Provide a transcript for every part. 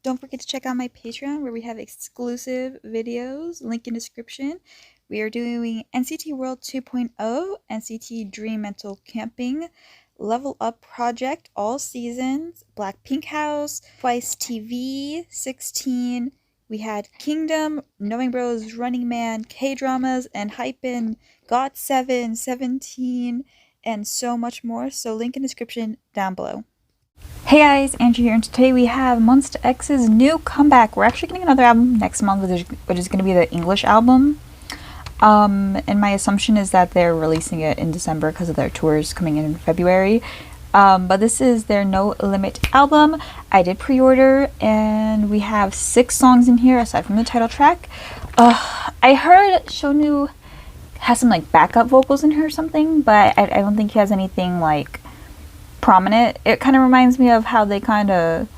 Don't forget to check out my Patreon where we have exclusive videos, link in description. We are doing NCT World 2.0, NCT Dream Mental Camping, Level Up Project, all seasons, Blackpink House, Twice TV, 16. We had Kingdom, Knowing Bros, Running Man, K-Dramas, and Hypen, Got 7, 17, and so much more. So link in description down below. Hey guys, Andrew here, and today we have Monsta X's new comeback. We're actually getting another album next month, which is going to be the English album. And my assumption is that they're releasing it in December because of their tours coming in February. But this is their No Limit album. I did pre-order, and we have 6 songs in here aside from the title track. I heard Shonu has some like backup vocals in here or something, but I don't think he has anything like prominent. It kind of reminds me of how they kind of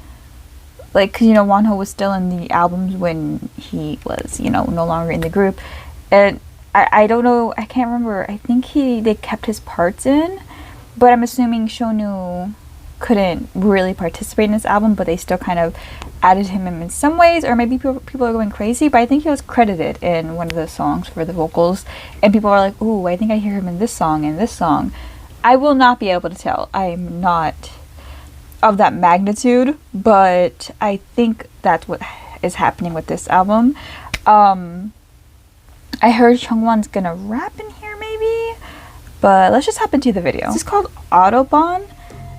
like, cause, Wonho was still in the albums when he was no longer in the group, and I don't know, I can't remember. I think they kept his parts in, but I'm assuming Shonu couldn't really participate in this album, but they still kind of added him in some ways, or maybe people are going crazy, but I think he was credited in one of the songs for the vocals, and people are like, ooh, I think I hear him in this song and this song. I will not be able to tell. I'm not of that magnitude, but I think that's what is happening with this album. I heard Chungwon's gonna rap in here maybe, but let's just hop into the video. This is called Autobahn.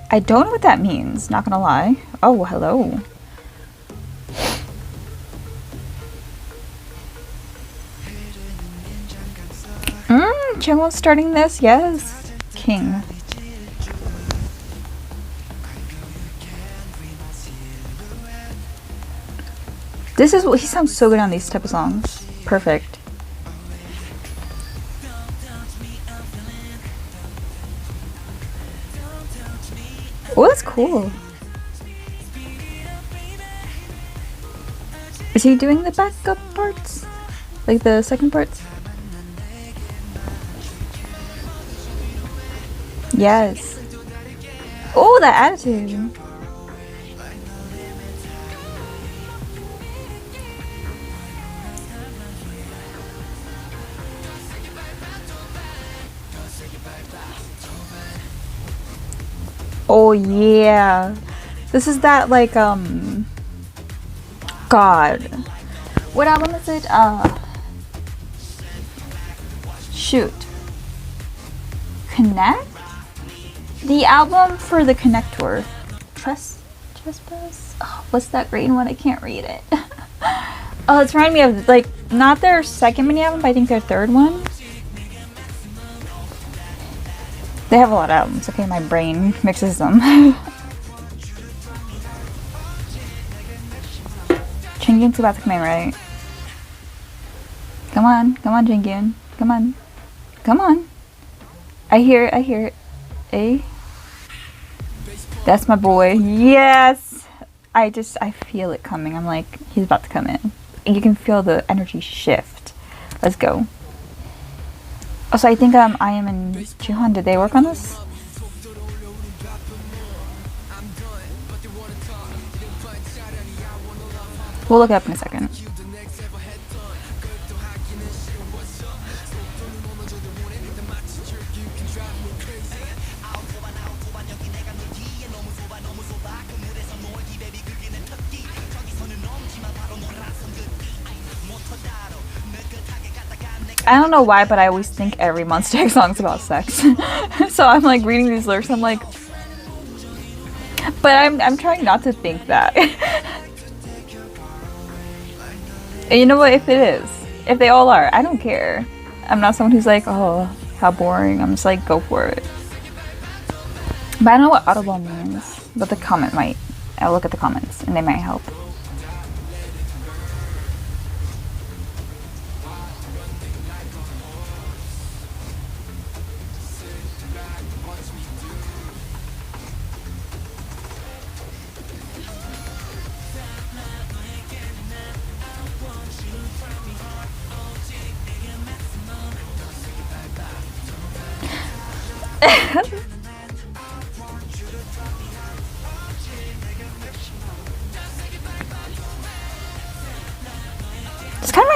I don't know what that means, not gonna lie. Oh, hello. Chungwon's starting this, yes. King. This is what he sounds so good on these type of songs. Perfect. Oh, that's cool. Is he doing the backup parts? Like the second parts? Yes. Oh, that attitude. Oh yeah. This is that like God. What album is it? Shoot. Connect? The album for the Connector. Trespass? Oh, what's that green one? I can't read it. Oh, it's reminding me of like not their second mini album, but I think their third one. They have a lot of albums. Okay, my brain mixes them. Jingyoon's about to come in, right? Come on, Jingyoon. Come on. I hear it. Eh? That's my boy. Yes! I feel it coming. I'm like, he's about to come in. And you can feel the energy shift. Let's go. Also, I think I Am and Jihan, did they work on this? We'll look it up in a second. I don't know why, but I always think every Monsta X song is about sex. So I'm like reading these lyrics, I'm like, but I'm trying not to think that. And you know what? If it is, if they all are, I don't care. I'm not someone who's like, oh, how boring. I'm just like, go for it. But I don't know what Autobahn means, but the comment might. I'll look at the comments and they might help.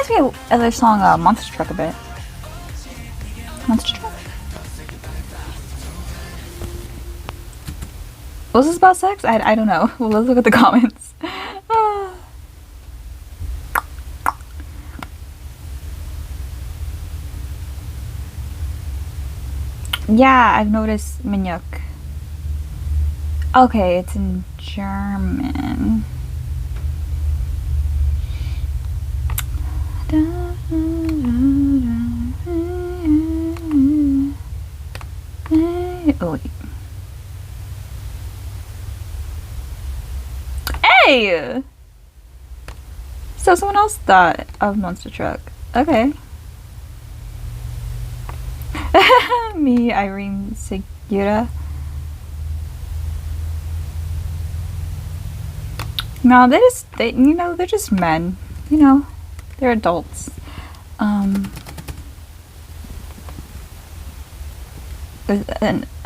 reminds me of the song Monster Truck a bit. Monster Truck? Was this about sex? I don't know. Well, let's look at the comments. Yeah, I've noticed Minyuk. Okay, it's in German. Oh, wait. Hey! So someone else thought of Monster Truck. Okay. Me, Irene Segura. No, you know, they're just men. You know, they're adults.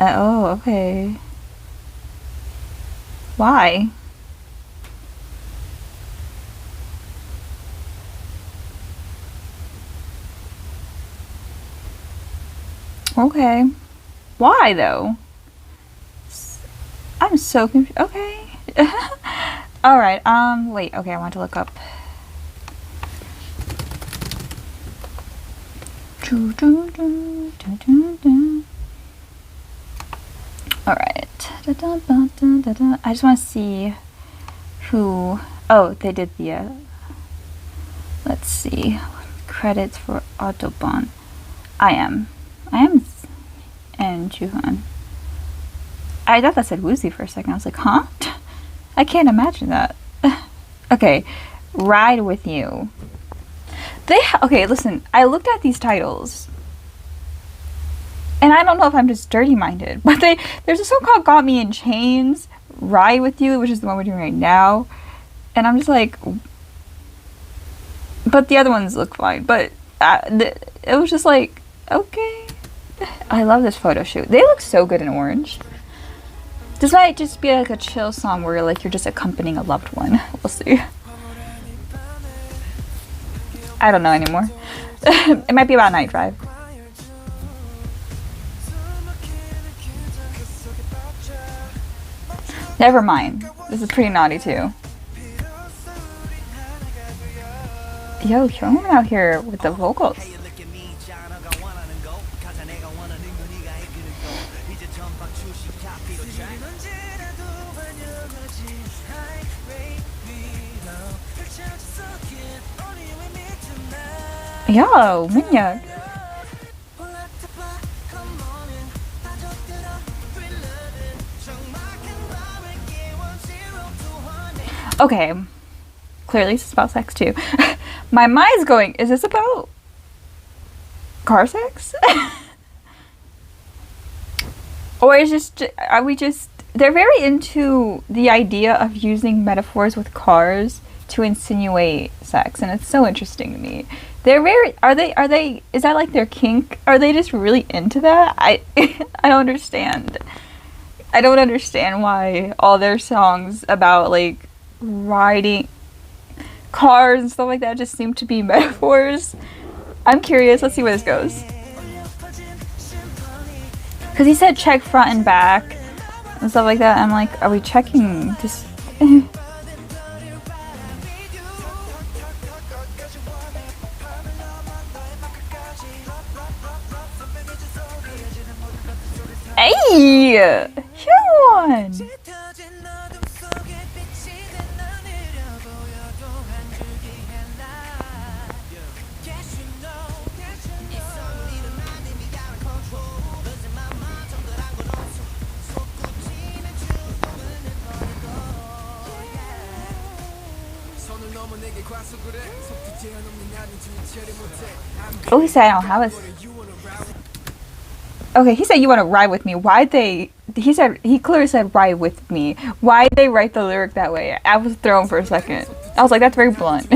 Oh, okay. Why? Okay. Why, though? I'm so confused. Okay. Alright, wait. Okay, I want to look up. Alright. I just want to see who... Oh, they did the, let's see. Credits for Autobahn. I am and Juhan. I thought that said Woozy for a second. I was like, huh? I can't imagine that. Okay, Ride With You. Okay, listen, I looked at these titles, and I don't know if I'm just dirty-minded, but there's a song called Got Me in Chains, Ride With You, which is the one we're doing right now, and I'm just like, but the other ones look fine, but it was just like, okay. I love this photo shoot. They look so good in orange. This might just be like a chill song where like you're just accompanying a loved one. We'll see. I don't know anymore. It might be about Night Drive. Never mind. This is pretty naughty too. Yo, Hyungwon out here with the vocals. Yo, Minya. Okay. Clearly this is about sex too. My mind's going, is this about car sex? Or is just, are we just, they're very into the idea of using metaphors with cars to insinuate sex, and it's so interesting to me. They're very, are they, is that like their kink? Are they just really into that? I don't understand. I don't understand why all their songs about like riding cars and stuff like that just seem to be metaphors. I'm curious, let's see where this goes. Because he said check front and back and stuff like that. I'm like, are we checking just... Hey! Hyun! Oh, he said I don't have a... Okay, he said you want to ride with me. Why'd they... He clearly said ride with me. Why'd they write the lyric that way? I was thrown for a second. I was like, that's very blunt.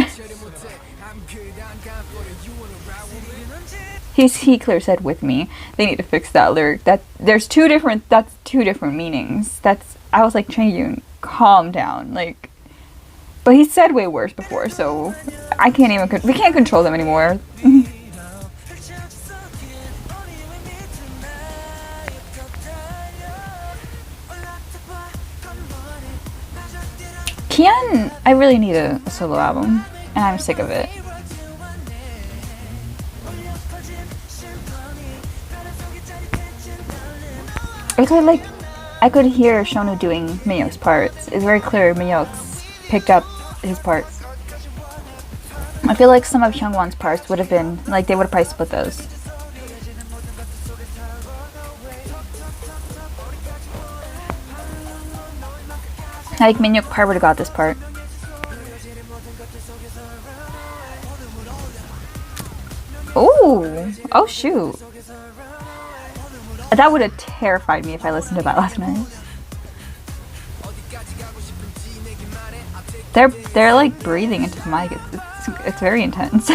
He clearly said with me. They need to fix that lyric. That's two different meanings. I was like, Chaeyoon, calm down. Like, but he said way worse before, so I can't even, we can't control them anymore. Kian, I really need a solo album, and I'm sick of it. I could hear Shonu doing Minhyuk's parts. It's very clear Minhyuk's picked up his parts. I feel like some of Hyungwon's parts would have been, like, they would have probably split those. Like, Minhyuk part would have got this part. Ooh! Oh, shoot. That would have terrified me if I listened to that last night. They're like breathing into the mic. It's very intense.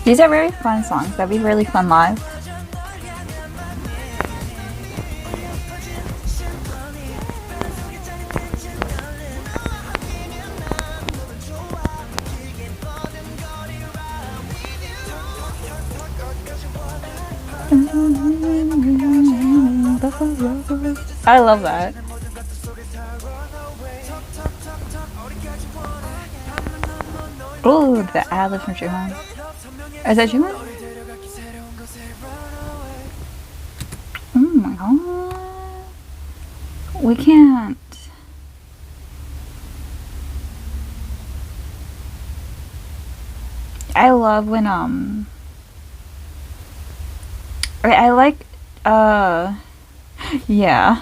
These are very fun songs. That'd be really fun live. I love that. Ooh, the ad-lib from Juhan. Is that Juhan? Oh my god. We can't. I love when I like yeah.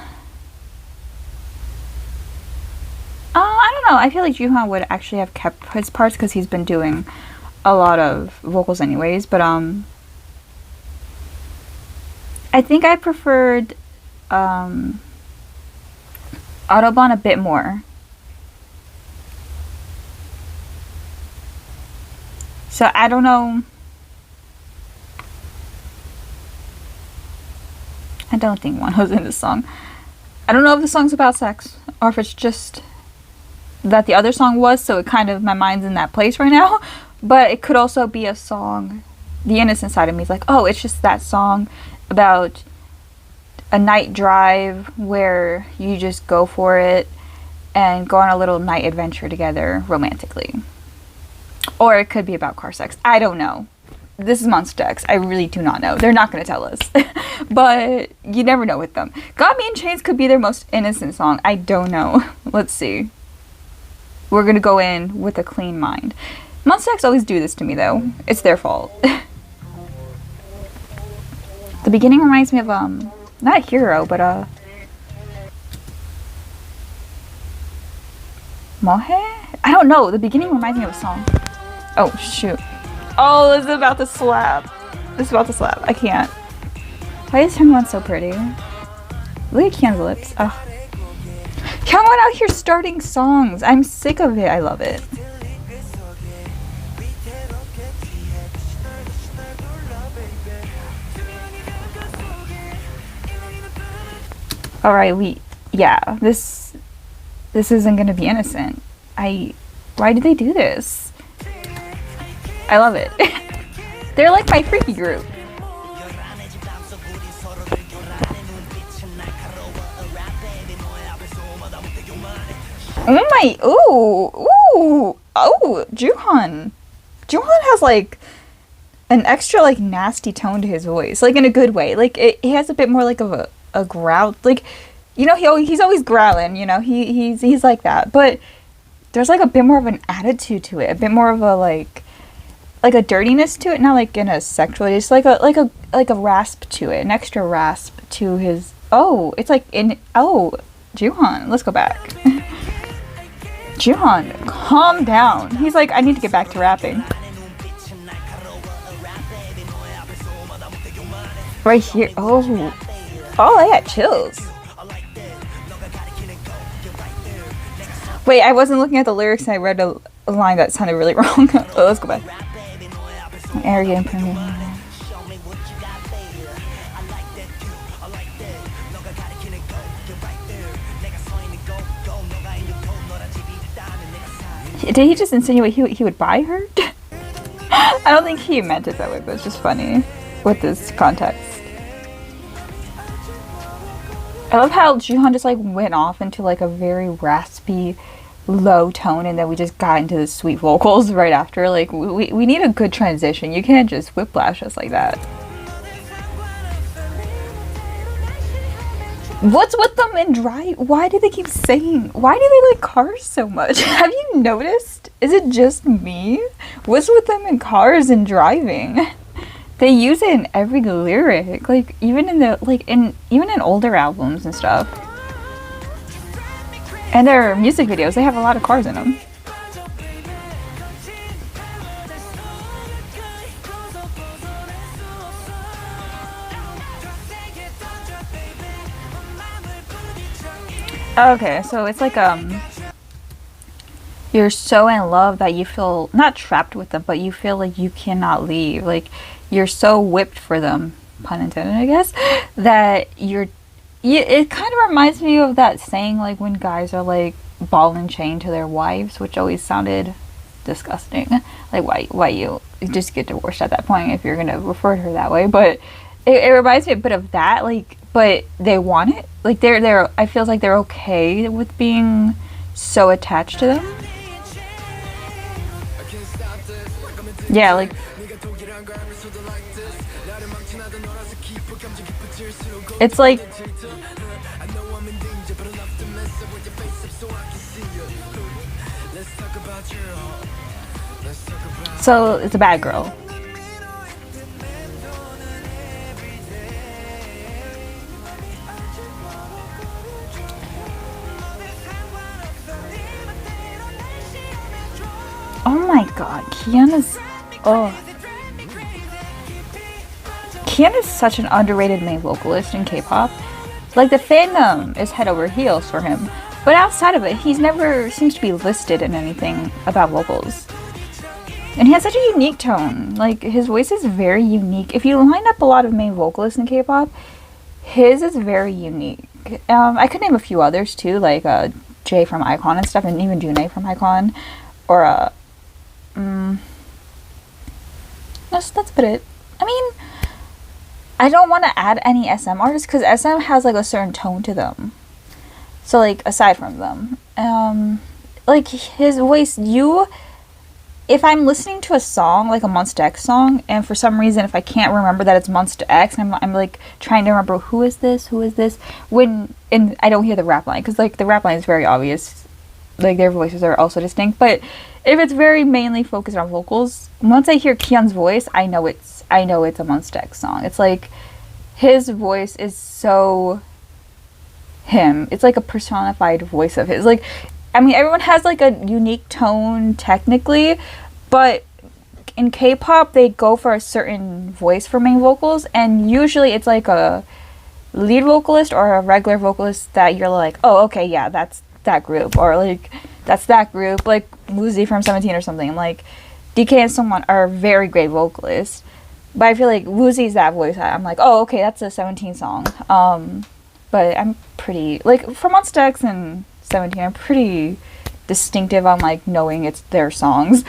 I don't know. I feel like Juhan would actually have kept his parts because he's been doing a lot of vocals anyways, but I think I preferred Autobahn a bit more. So I don't know. I don't think one was in this song. I don't know if the song's about sex or if it's just that the other song was, so it kind of, my mind's in that place right now. But it could also be a song, the innocent side of me is like, oh, it's just that song about a night drive where you just go for it and go on a little night adventure together romantically. Or it could be about car sex. I don't know. This is Monsta X. I really do not know. They're not going to tell us. But you never know with them. Got Me in Chains could be their most innocent song. I don't know. Let's see. We're going to go in with a clean mind. Monsta X always do this to me, though. It's their fault. The beginning reminds me of, not a hero, but, Mohe? I don't know. The beginning reminds me of a song. Oh, shoot. Oh, this is about to slap. This is about to slap. I can't. Why is Hyungwon so pretty? Look at Kian's lips. Ugh. Hyungwon out here starting songs. I'm sick of it. I love it. Alright, yeah, this isn't gonna be innocent. Why did they do this? I love it. They're like my freaky group. Oh my, ooh, Juhan. Juhan has like an extra like nasty tone to his voice, like in a good way. Like he has a bit more like of a growl, like, you know, he's always growling, you know, he's like that, but there's like a bit more of an attitude to it, a bit more of a like a dirtiness to it, not like in a sexual, it's like a rasp to it, an extra rasp to his, it's like Juhan, let's go back. Juhan, calm down. He's like, I need to get back to rapping. Right here. Oh, I got chills. Wait, I wasn't looking at the lyrics and I read a line that sounded really wrong. Let's go back. Arrogant. Did he just insinuate he would buy her? I don't think he meant it that way, but it's just funny with this context. I love how Jihan just like went off into like a very raspy, low tone, and then we just got into the sweet vocals right after. Like we need a good transition. You can't just whiplash us like that. What's with them and drive? Why do they keep saying? Why do they like cars so much? Have you noticed? Is it just me? What's with them in cars and driving? They use it in every lyric, like even in the even in older albums and stuff. And their music videos, they have a lot of cars in them. Okay, so it's like you're so in love that you feel not trapped with them, but you feel like you cannot leave. Like you're so whipped for them, pun intended, I guess, that it kind of reminds me of that saying, like when guys are like ball and chain to their wives, which always sounded disgusting. Like why you just get divorced at that point if you're gonna refer to her that way. But it reminds me a bit of that, like, but they want it. Like they're I feel like they're okay with being so attached to them. Yeah, like it's like so it's a bad girl. Oh my god, Kiana's Kiana's such an underrated main vocalist in K-pop. Like the fandom is head over heels for him, but outside of it, he's never seems to be listed in anything about vocals. And he has such a unique tone. Like his voice is very unique. If you line up a lot of main vocalists in K-pop, his is very unique. I could name a few others too, like Jay from iKON and stuff, and even June from iKON, or that's about it. I mean, I don't want to add any SM artists because SM has like a certain tone to them. So like aside from them, like his voice, if I'm listening to a song like a Monsta X song, and for some reason if I can't remember that it's Monsta X, I'm like trying to remember who is this, and I don't hear the rap line because like the rap line is very obvious. Like their voices are also distinct, but if it's very mainly focused on vocals, once I hear Kian's voice, I know it's a Monsta X song. It's like his voice is so him. It's like a personified voice of his. Like, I mean, everyone has like a unique tone technically, but in K-pop they go for a certain voice for main vocals, and usually it's like a lead vocalist or a regular vocalist that you're like, oh, okay, yeah, that's that group, or like that's that group, like Woozi from 17 or something. Like DK and someone are very great vocalists, but I feel like Woozi's that voice. I'm like, oh, okay, that's a 17 song. But I'm pretty like for Monsta X and 17, I'm pretty distinctive on like knowing it's their songs.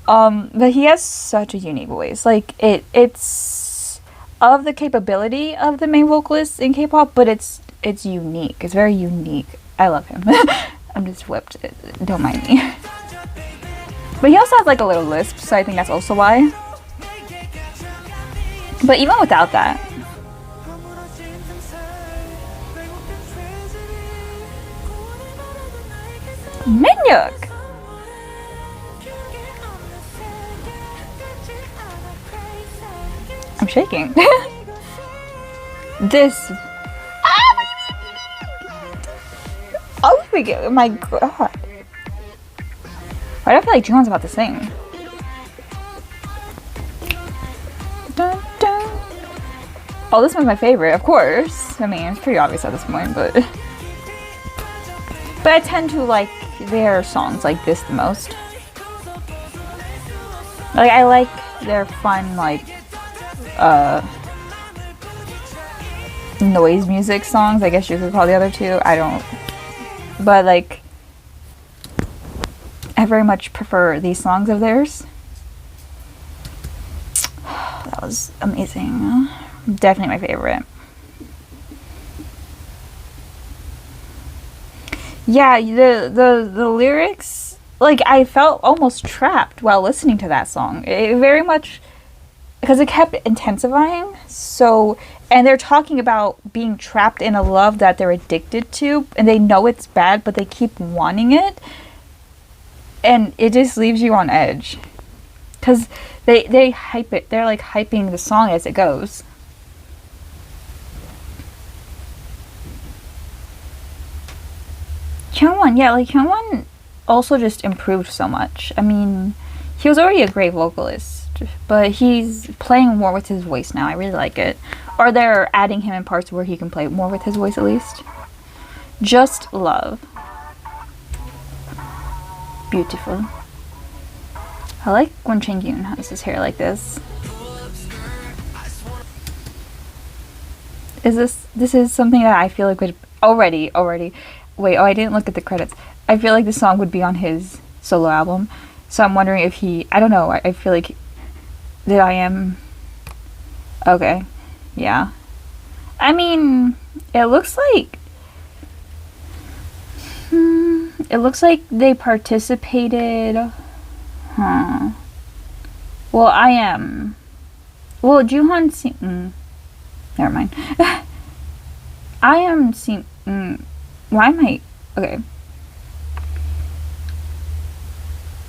But he has such a unique voice. Like it's of the capability of the main vocalist in K-pop, but it's unique. It's very unique. I love him. I'm just whipped. Don't mind me. But he also has like a little lisp, so I think that's also why. But even without that, Minhyuk! I'm shaking. This. Oh my god. Why do I feel like John's about to sing? Dun, dun. Oh, this one's my favorite, of course. I mean, it's pretty obvious at this point, but I tend to like their songs like this the most. Like, I like their fun, like, noise music songs, I guess you could call the other two. I don't, but like, I I very much prefer these songs of theirs. That was amazing. Definitely my favorite. Yeah, the lyrics, like I felt almost trapped while listening to that song. It very much, because it kept intensifying. So, and they're talking about being trapped in a love that they're addicted to, and they know it's bad, but they keep wanting it, and it just leaves you on edge. Because they hype it. They're like hyping the song as it goes. Hyungwon, yeah, like Hyungwon also just improved so much. I mean, he was already a great vocalist, but he's playing more with his voice now. I really like it. Or they're adding him in parts where he can play more with his voice at least. Just love. Beautiful. I like when Changyun has his hair like this. This is something that I feel like would already. Wait, oh, I didn't look at the credits. I feel like the song would be on his solo album. So I'm wondering if I don't know, I feel like that I am okay. Yeah. I mean, it looks like they participated. Huh. Well, I am. Well, Juhan never mind. I am why am I okay?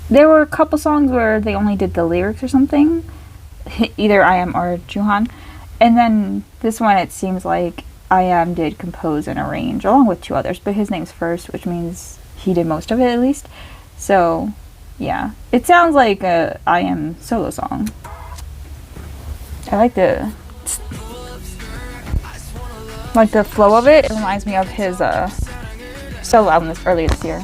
There were a couple songs where they only did the lyrics or something. Either I am or Juhan. And then this one, it seems like I am did compose and arrange, along with two others, but his name's first, which means he did most of it at least. So, yeah. It sounds like a I am solo song. I like the flow of it. It reminds me of his solo album earlier this year.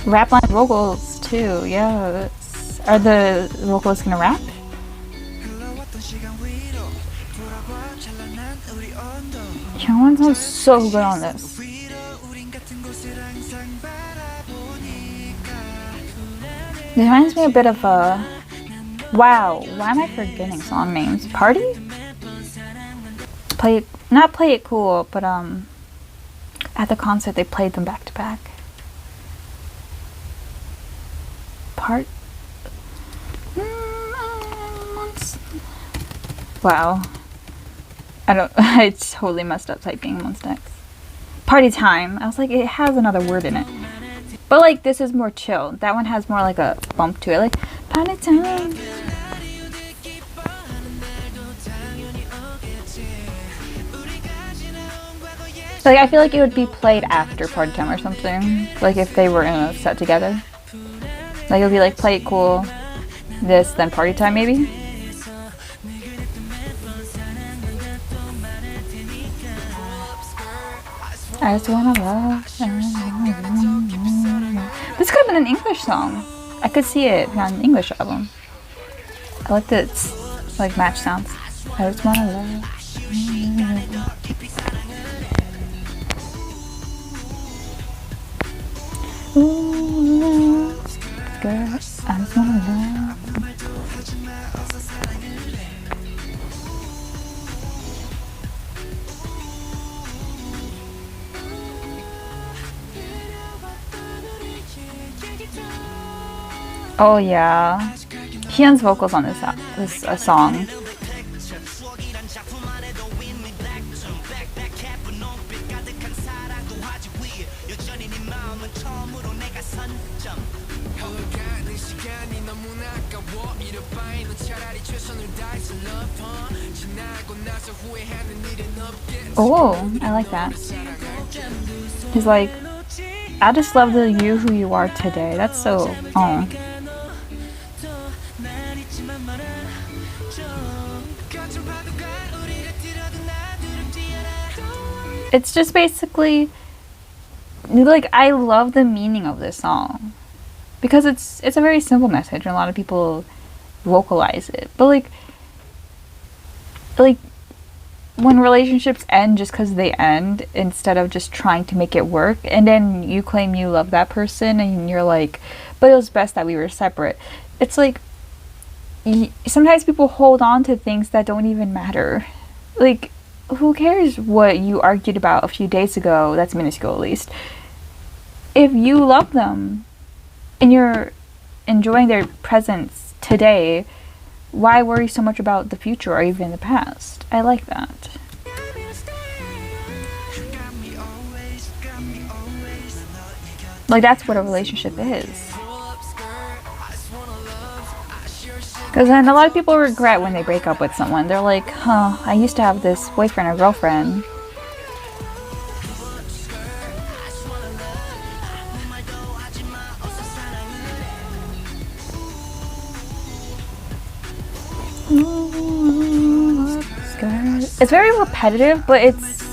Rap line vocals too, yeah. Are the vocalists gonna rap? Hyungwon sounds so good on this. It reminds me a bit of wow, why am I forgetting song names? Party? Not Play It Cool, but at the concert they played them back to back. Wow. I totally messed up typing Monsta. Party Time. I was like, it has another word in it. But like, this is more chill. That one has more like a bump to it. Like, Party Time. Like, I feel like it would be played after Party Time or something. Like, if they were in a set together. Like, it would be like, Play It Cool, this, then Party Time maybe? I just wanna love. This could have been an English song. I could see it on an English album. I like that it's like match sounds. I just wanna love. Ooh, girl, I just wanna love. Oh yeah, Hyun's vocals on this song. Oh, I like that. He's like, I just love the you who you are today. That's so, oh. It's just basically, like, I love the meaning of this song. Because it's a very simple message and a lot of people vocalize it. But like when relationships end just because they end instead of just trying to make it work, and then you claim you love that person and you're like, but it was best that we were separate. It's like, sometimes people hold on to things that don't even matter. Like, who cares what you argued about a few days ago? That's minuscule, at least. If you love them and you're enjoying their presence today, why worry so much about the future or even the past? I like that. Like, that's what a relationship is. Because then a lot of people regret when they break up with someone. They're like, huh, I used to have this boyfriend or girlfriend. It's very repetitive, but it's...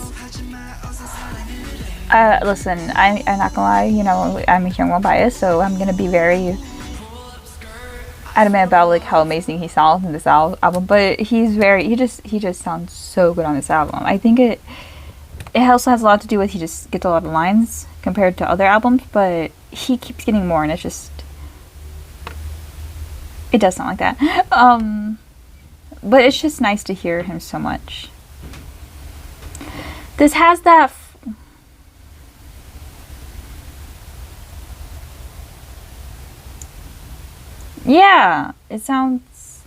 listen, I'm not gonna lie, you know, I'm a Hyungwon bias, so I'm gonna be very adamant about like how amazing he sounds in this album, but he just sounds so good on this album. I think it also has a lot to do with he just gets a lot of lines compared to other albums, but he keeps getting more, and it does sound like that. But it's just nice to hear him so much. This has that yeah, it sounds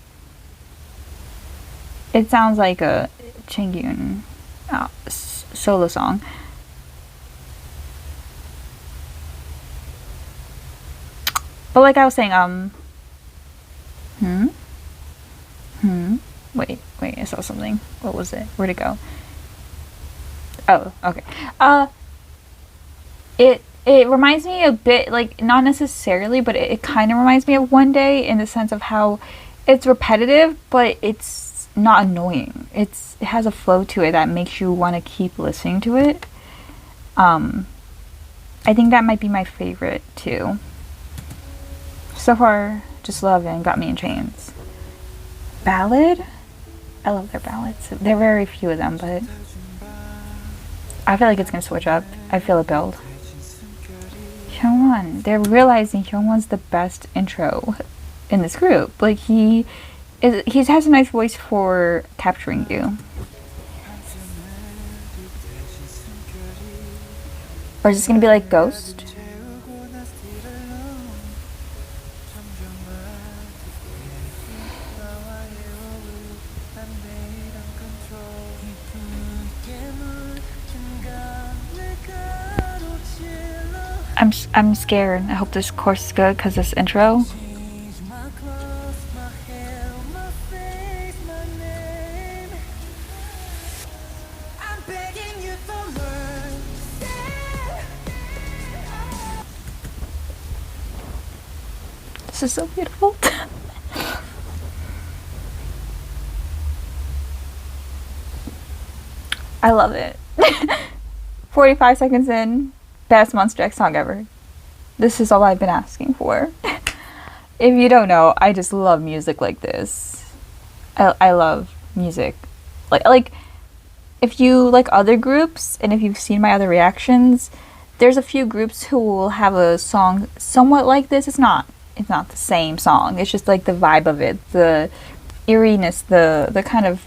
like a Changyun solo song. But like I was saying, wait, I saw something. What was it? Where'd it go? Oh, okay. It reminds me a bit, like, not necessarily, but it kind of reminds me of One Day in the sense of how it's repetitive, but it's not annoying. It has a flow to it that makes you want to keep listening to it. I think that might be my favorite too. So far, just love and Got Me in Chains. Ballad? I love their ballads. There are very few of them, but I feel like it's gonna switch up. I feel it build. Hyungwon. They're realizing Hyungwon's the best intro in this group. Like, he has a nice voice for capturing you. Or is this gonna be like Ghost? I'm scared. I hope this course is good because this intro. This is so beautiful. I love it. 45 seconds in. Best Monsta X song ever. This is all I've been asking for. If you don't know, I just love music like this. I love music. Like if you like other groups and if you've seen my other reactions, there's a few groups who will have a song somewhat like this. It's not the same song. It's just like the vibe of it, the eeriness, the kind of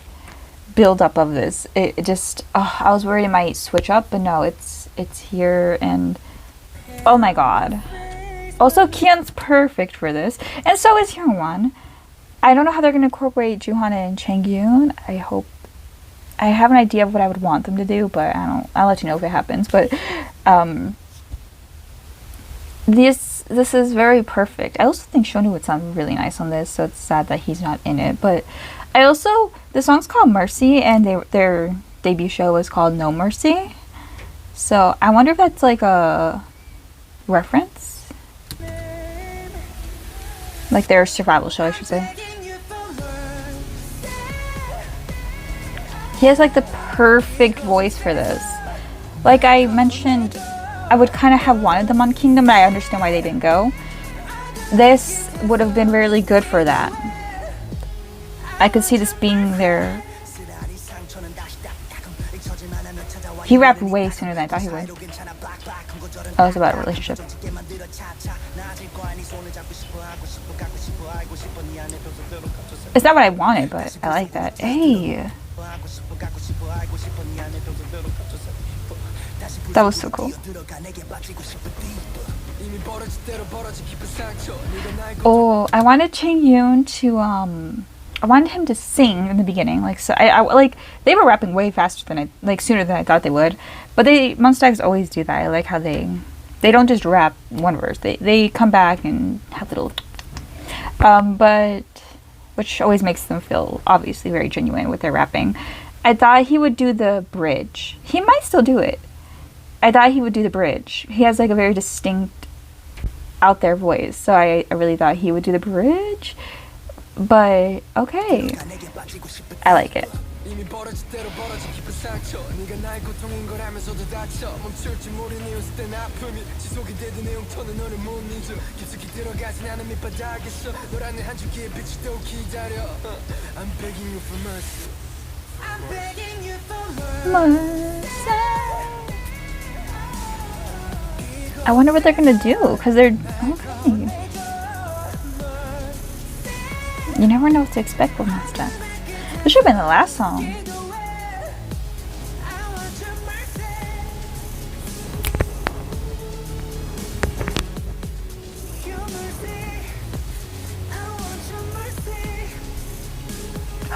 build up of this. It just I was worried it might switch up, but no, it's here, and oh my god. Also, Kihyun's perfect for this, and so is Hyungwon. I don't know how they're gonna incorporate Joohwan and Changyun. I have an idea of what I would want them to do, but I'll let you know if it happens. But this is very perfect. I also think Shonu would sound really nice on this, so it's sad that he's not in it. But the song's called Mercy, and their debut show was called No Mercy. So I wonder if that's like a reference, like their survival show, I should say. He has like the perfect voice for this. Like I mentioned, I would kind of have wanted them on Kingdom, but I understand why they didn't go. This would have been really good for that. I could see this being their He rapped way sooner than I thought he would. Oh, it's about a relationship. It's not what I wanted, but I like that. Hey! That was so cool. Oh, I wanted Chang Yoon to I wanted him to sing in the beginning, like so. I like they were rapping way faster than sooner than I thought they would. But Monsta always do that. I like how they don't just rap one verse. They come back and have little but which always makes them feel obviously very genuine with their rapping. I thought he would do the bridge. He might still do it. I thought he would do the bridge. He has like a very distinct out there voice, so I really thought he would do the bridge. But okay, I like it. I wonder what they're gonna do, because they're okay. You never know what to expect with Monsta. This should have been the last song.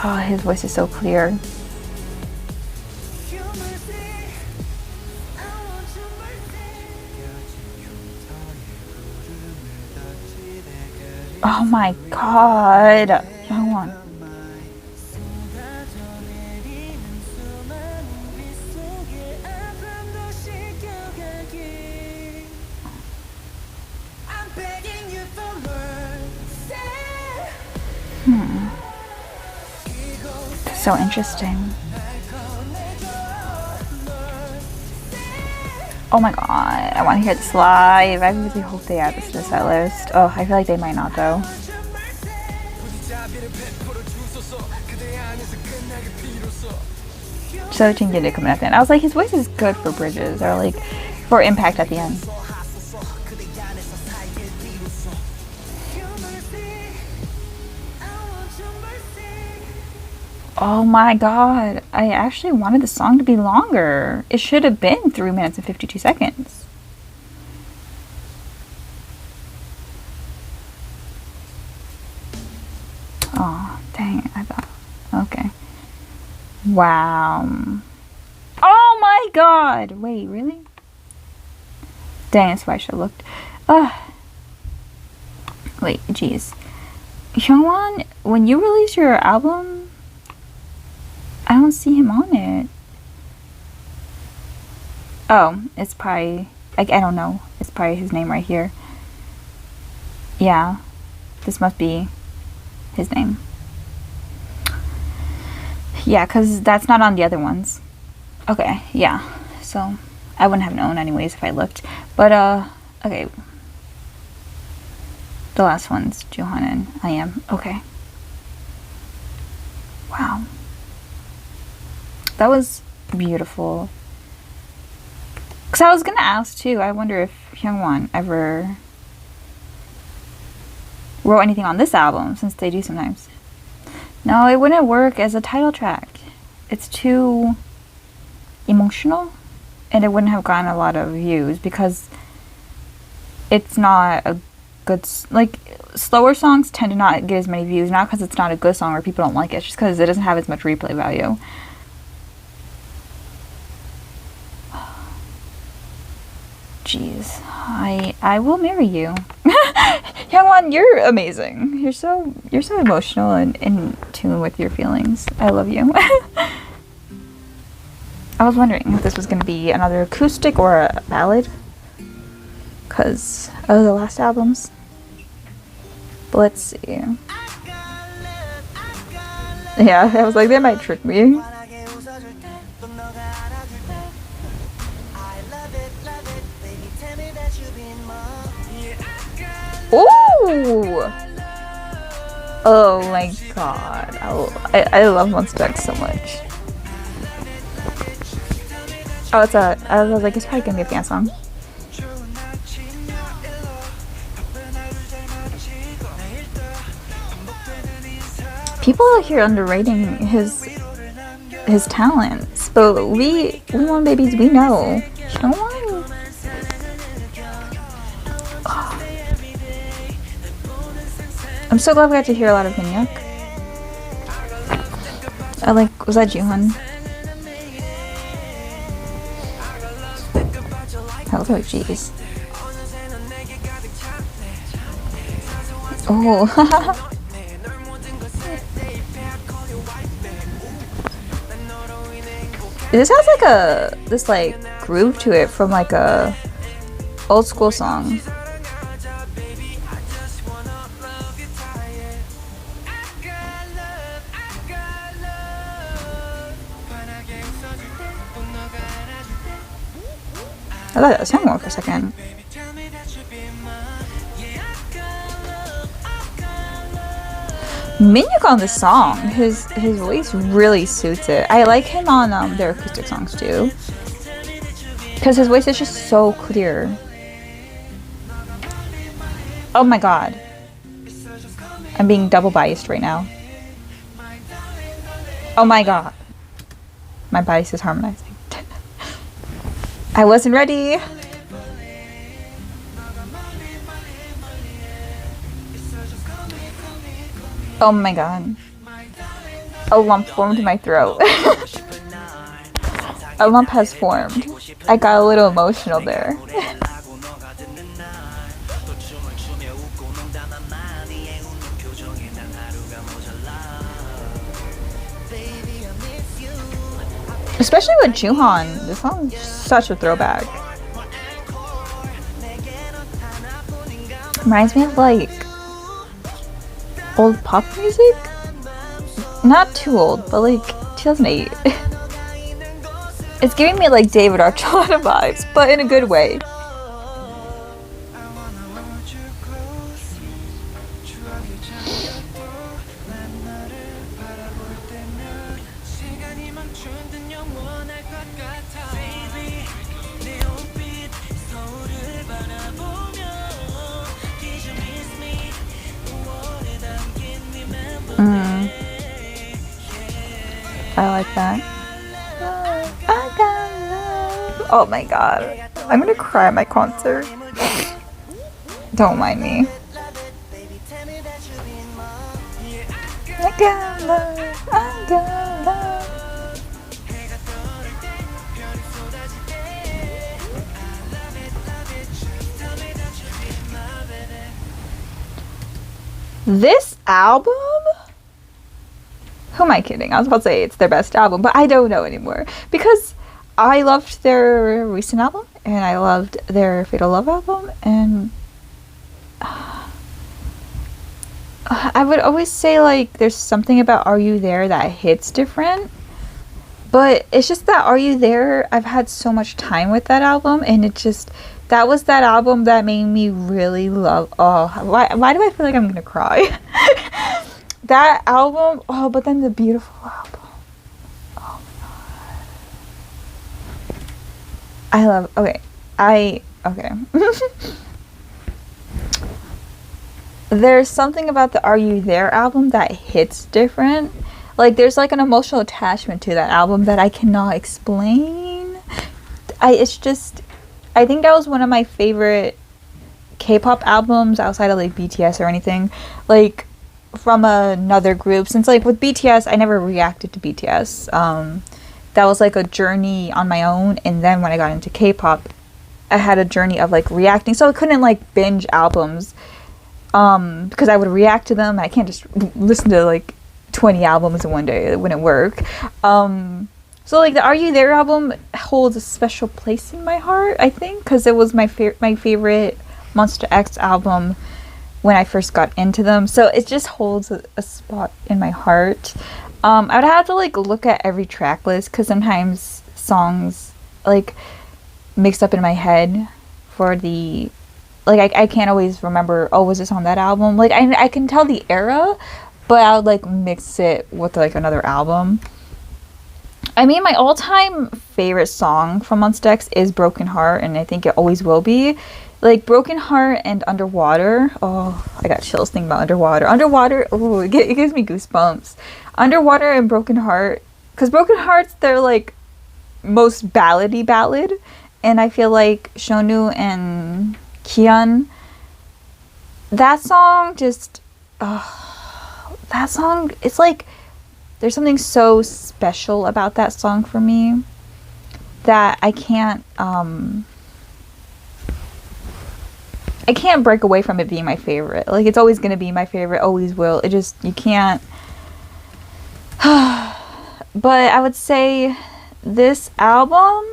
Oh, his voice is so clear. Oh my god. Come on. So interesting. Oh my god, I want to hear this live. I really hope they add this to the set list. Oh, I feel like they might not though. So Jin coming at the end. I was like, his voice is good for bridges or like for impact at the end. Oh my god, I actually wanted the song to be longer. It should have been 3 minutes and 52 seconds. Oh, dang, I thought, okay. Wow. Oh my god, wait, really? Dang, that's why I should have looked. Wait, jeez. Hyungwon, when you release your album, I don't see him on it. Oh, it's probably, I don't know. It's probably his name right here. Yeah, this must be his name. Yeah, because that's not on the other ones. Okay, yeah. So, I wouldn't have known anyways if I looked. But, okay. The last one's Johanan. I am. Okay. Wow. That was beautiful. Because I was going to ask, too. I wonder if Hyungwon ever wrote anything on this album, since they do sometimes. No, it wouldn't work as a title track. It's too emotional, and it wouldn't have gotten a lot of views, because it's not a good... Like, slower songs tend to not get as many views, not because it's not a good song or people don't like it, it's just because it doesn't have as much replay value. Jeez, I will marry you. Hyungwon, you're amazing. You're so emotional and in tune with your feelings. I love you. I was wondering if this was going to be another acoustic or a ballad, because of the last albums. But let's see. Yeah, I was like, they might trick me. Ooh! Oh my god. I love Monsta so much. Oh, it's a. I was like, it's probably gonna be a fan song. People are here underrating his talents, but we want babies. We know. Come on. Oh. I'm so glad we got to hear a lot of Minhyuk. I like. Was that Joohyun? Oh, jeez. Oh. This has like this like groove to it from like a old school song. I thought that was him more for a second. Minhyuk on this song, his voice really suits it. I like him on their acoustic songs too, because his voice is just so clear. Oh my god, I'm being double biased right now. Oh my god, my bias is harmonizing. I wasn't ready. Oh my god. A lump formed in my throat. A lump has formed. I got a little emotional there. Especially with Joohyun. This song is such a throwback. Reminds me of like old pop music? Not too old, but like 2008. It's giving me like David Archuleta vibes, but in a good way. I like that. Oh my god. I'm gonna cry at my concert. Don't mind me. I got love. I got love. This album? Who am I kidding? I was about to say it's their best album, but I don't know anymore. Because I loved their recent album, and I loved their Fatal Love album, and I would always say, like, there's something about Are You There that hits different. But it's just that Are You There, I've had so much time with that album, and it just, that was that album that made me really love, why do I feel like I'm gonna cry? That album, but then the Beautiful album. Oh my god. I love, okay. There's something about the Are You There album that hits different. Like, there's like an emotional attachment to that album that I cannot explain. I think that was one of my favorite K-pop albums outside of like BTS or anything. Like, from another group, since like with BTS I never reacted to BTS. That was like a journey on my own, and then when I got into K-pop I had a journey of like reacting, so I couldn't like binge albums because I would react to them. I can't just listen to like 20 albums in one day. It wouldn't work. So like the Are You There album holds a special place in my heart, I think, because it was my favorite Monsta X album when I first got into them, so it just holds a spot in my heart. I would have to like look at every track list, because sometimes songs like mixed up in my head for the, like I can't always remember, was this on that album? Like I can tell the era, but I would like mix it with like another album. I mean, my all-time favorite song from Monsta X is Broken Heart, and I think it always will be. Like, Broken Heart and Underwater. Oh, I got chills thinking about Underwater. Underwater, oh, it gives me goosebumps. Underwater and Broken Heart. Because Broken Heart's their, like, most ballady ballad. And I feel like Shonu and Kian, that song just... that song, it's like... There's something so special about that song for me that I can't break away from it being my favorite. Like, it's always going to be my favorite, always will. It just, you can't. But I would say this album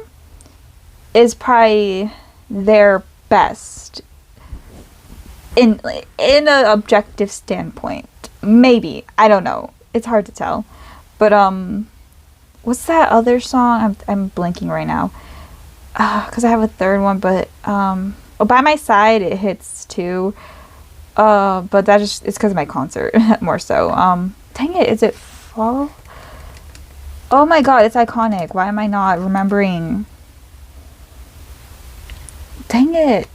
is probably their best in an objective standpoint. Maybe. I don't know. It's hard to tell. But what's that other song? I'm blanking right now. Because I have a third one, but By My Side, it hits too. But that just, it's because of my concert more so. Dang it, is it Fall? Oh my god, it's iconic. Why am I not remembering? Dang it.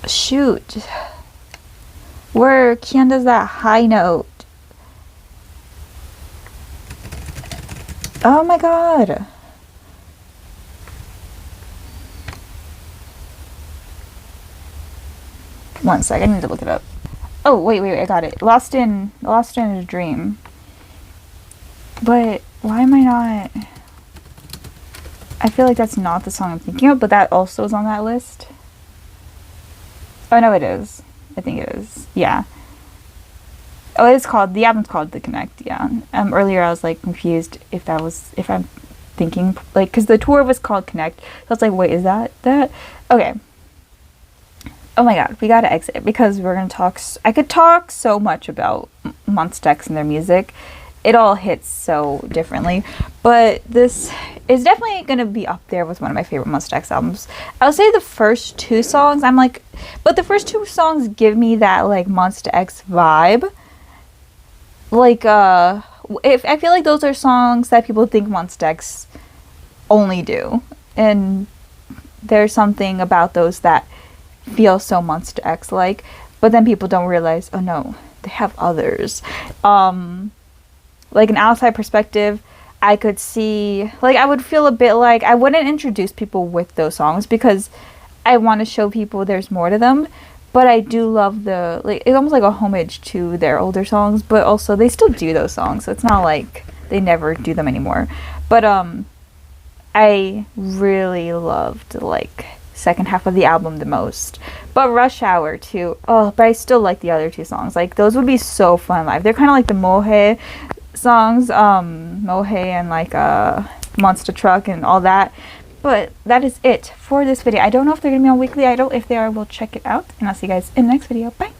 Shoot. Where Kian does that high note. Oh my god. One sec, I need to look it up. Oh, wait, I got it. Lost in a Dream. But why am I not... I feel like that's not the song I'm thinking of, but that also is on that list. Oh, no, it is. I think it is. Yeah. Oh, it is called... The album's called The Connect, yeah. Earlier I was, like, confused if I'm thinking... Like, because the tour was called Connect. So I was like, wait, is that? Okay. Oh my god, we gotta exit because we're gonna talk... I could talk so much about Monsta X and their music. It all hits so differently. But this is definitely gonna be up there with one of my favorite Monsta X albums. I'll say the first two songs, I'm like... But the first two songs give me that, like, Monsta X vibe. Like, if I feel like those are songs that people think Monsta X only do. And there's something about those that feel so Monsta X like, but then people don't realize, oh no, they have others. Like, an outside perspective, I could see, like, I would feel a bit like I wouldn't introduce people with those songs because I want to show people there's more to them, but I do love the, like, it's almost like a homage to their older songs, but also they still do those songs, so it's not like they never do them anymore. But I really loved, like, second half of the album the most, but Rush Hour too. Oh, but I still like the other two songs. Like, those would be so fun live. They're kind of like the Mohe songs, Mohe and like Monster Truck and all that. But that is it for this video. I don't know if they're gonna be on weekly. I don't. If they are, we'll check it out, and I'll see you guys in the next video. Bye.